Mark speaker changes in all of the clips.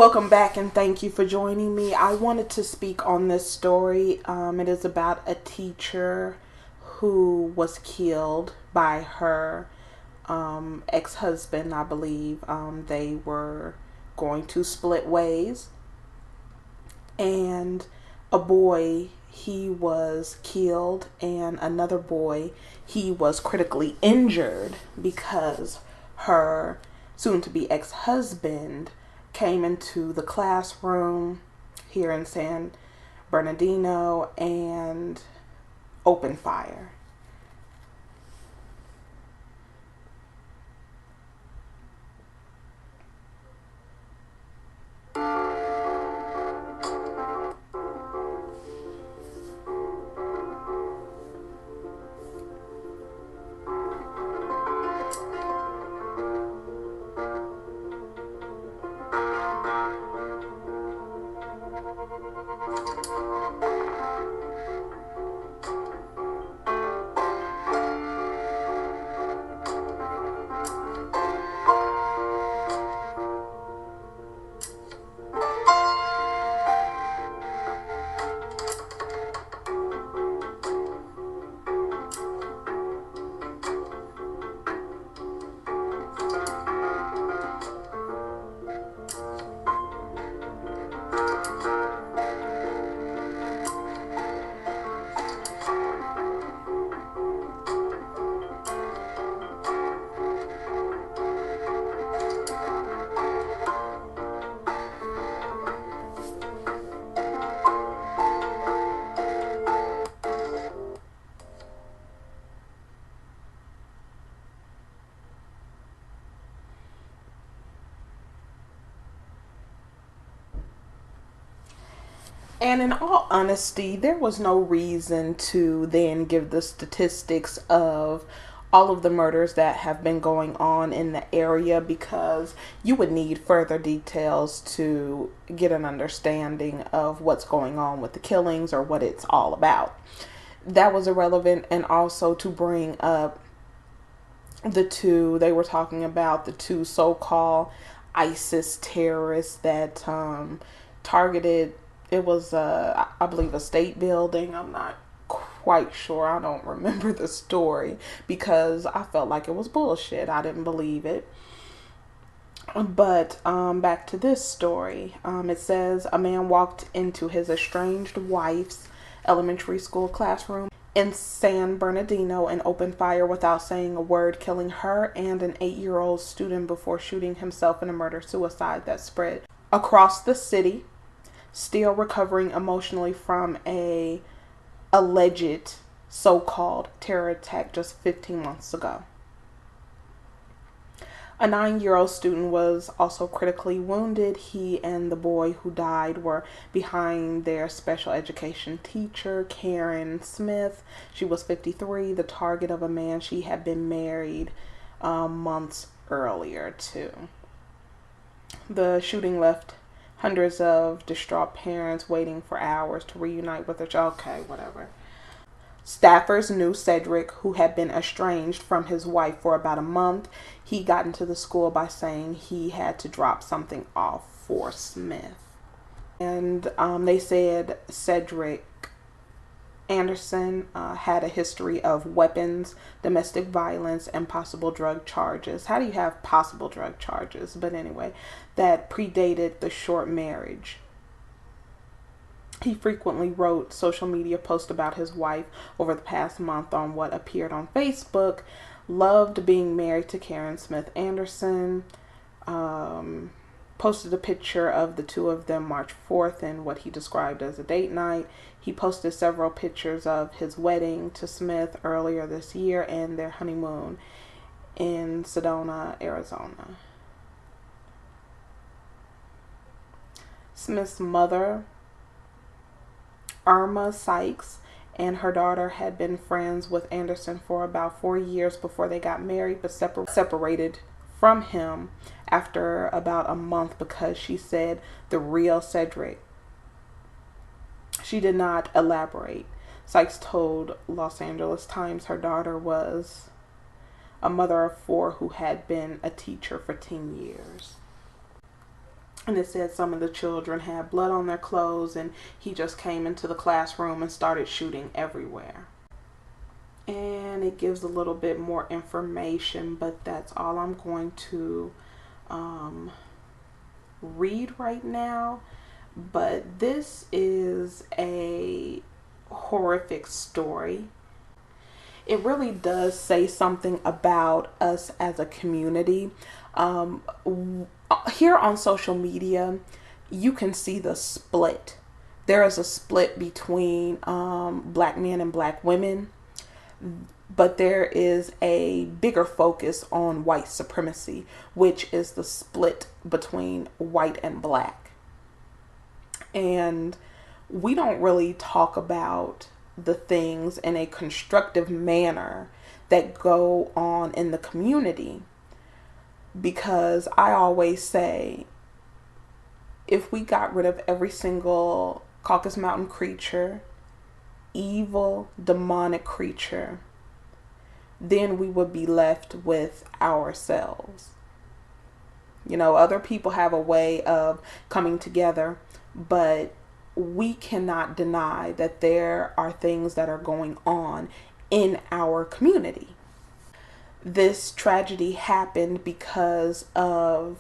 Speaker 1: Welcome back and thank you for joining me. I wanted to speak on this story. It is about a teacher who was killed by her ex-husband, I believe. They were going to split ways, and a boy, he was killed, and another boy, he was critically injured because her soon-to-be ex-husband came into the classroom here in San Bernardino and opened fire. And in all honesty, there was no reason to then give the statistics of all of the murders that have been going on in the area, because you would need further details to get an understanding of what's going on with the killings or what it's all about. That was irrelevant. And also to bring up they were talking about the two so-called ISIS terrorists that targeted, it was I believe a state building. I'm not quite sure. I don't remember the story because I felt like it was bullshit. I didn't believe it. But back to this story. It says a man walked into his estranged wife's elementary school classroom in San Bernardino and opened fire without saying a word, killing her and an 8-year-old student before shooting himself in a murder-suicide that spread across the city. Still recovering emotionally from a alleged so-called terror attack just 15 months ago. A 9-year-old student was also critically wounded. He and the boy who died were behind their special education teacher, Karen Smith. She was 53, the target of a man she had been married months earlier to. The shooting left hundreds of distraught parents waiting for hours to reunite with their child. Okay, whatever. Staffers knew Cedric, who had been estranged from his wife for about a month. He got into the school by saying he had to drop something off for Smith. And they said Cedric Anderson had a history of weapons, domestic violence, and possible drug charges. How do you have possible drug charges? But anyway, that predated the short marriage. He frequently wrote social media posts about his wife over the past month on what appeared on Facebook. Loved being married to Karen Smith Anderson. Posted a picture of the two of them March 4th in what he described as a date night. He posted several pictures of his wedding to Smith earlier this year and their honeymoon in Sedona, Arizona. Smith's mother, Irma Sykes, and her daughter had been friends with Anderson for about 4 years before they got married, but separated from him after about a month because she said the real Cedric. She did not elaborate. Sykes told Los Angeles Times her daughter was a mother of 4 who had been a teacher for 10 years. And it said some of the children had blood on their clothes, and he just came into the classroom and started shooting everywhere. And it gives a little bit more information, but that's all I'm going to read right now. But this is a horrific story. It really does say something about us as a community. Here on social media, you can see the split. There is a split between black men and black women, but there is a bigger focus on white supremacy, which is the split between white and black. And we don't really talk about the things in a constructive manner that go on in the community, because I always say, if we got rid of every single Caucasus Mountain creature, evil, demonic creature, then we would be left with ourselves. You know, other people have a way of coming together, but we cannot deny that there are things that are going on in our community. This tragedy happened because of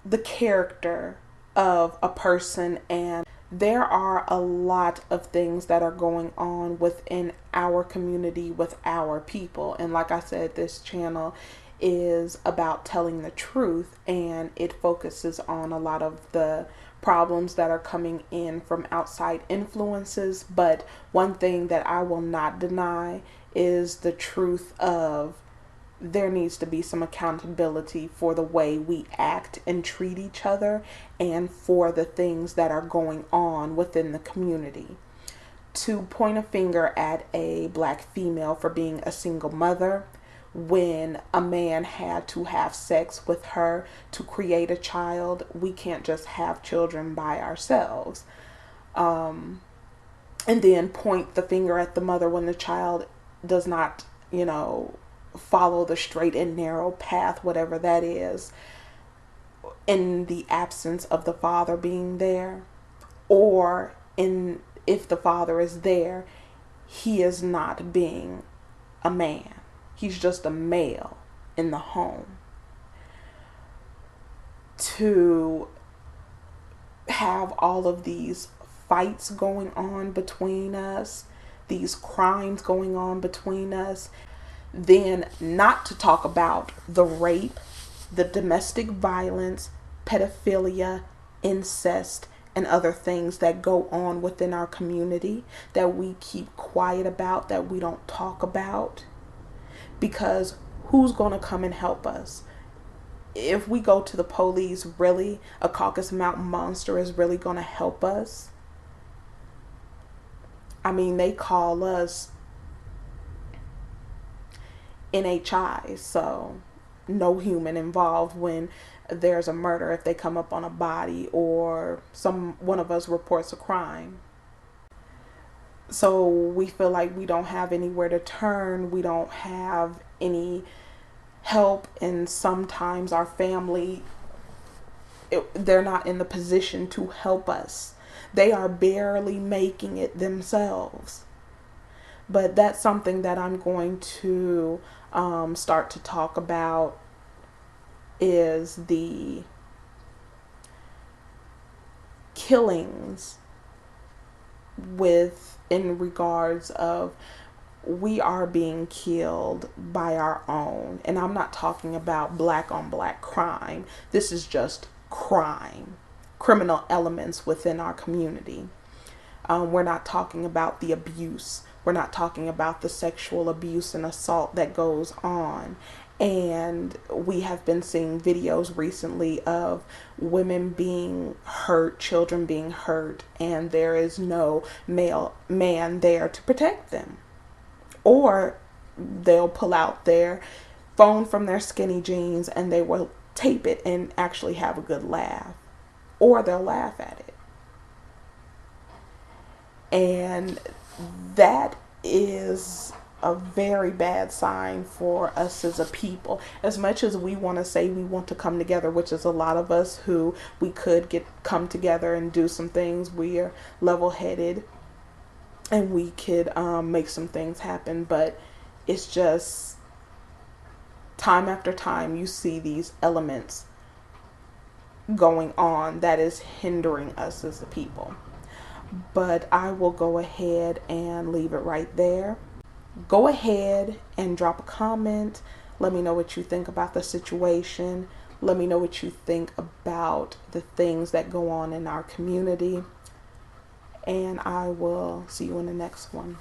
Speaker 1: the character of a person, and there are a lot of things that are going on within our community with our people. And like I said, this channel is about telling the truth, and it focuses on a lot of the problems that are coming in from outside influences. But one thing that I will not deny is the truth of there needs to be some accountability for the way we act and treat each other, and for the things that are going on within the community. To point a finger at a black female for being a single mother when a man had to have sex with her to create a child, we can't just have children by ourselves. And then point the finger at the mother when the child does not, follow the straight and narrow path, whatever that is, in the absence of the father being there, or if the father is there, he is not being a man. He's just a male in the home. To have all of these fights going on between us, these crimes going on between us, then not to talk about the rape, the domestic violence, pedophilia, incest, and other things that go on within our community that we keep quiet about, that we don't talk about. Because who's going to come and help us? If we go to the police, really, a Caucasus Mountain monster is really going to help us? I mean, they call us NHI, so no human involved when there's a murder, if they come up on a body or one of us reports a crime. So we feel like we don't have anywhere to turn. We don't have any help. And sometimes our family, they're not in the position to help us. They are barely making it themselves. But that's something that I'm going to start to talk about, is the killings in regards of we are being killed by our own. And I'm not talking about black on black crime. This is just crime, criminal elements within our community. We're not talking about the abuse. We're not talking about the sexual abuse and assault that goes on. And we have been seeing videos recently of women being hurt, children being hurt, and there is no male man there to protect them. Or they'll pull out their phone from their skinny jeans and they will tape it and actually have a good laugh. Or they'll laugh at it. And that is a very bad sign for us as a people. As much as we want to say we want to come together, which is a lot of us who we could come together and do some things, we are level-headed and we could make some things happen, but it's just time after time you see these elements going on that is hindering us as a people. But I will go ahead and leave it right there. Go ahead and drop a comment. Let me know what you think about the situation. Let me know what you think about the things that go on in our community. And I will see you in the next one.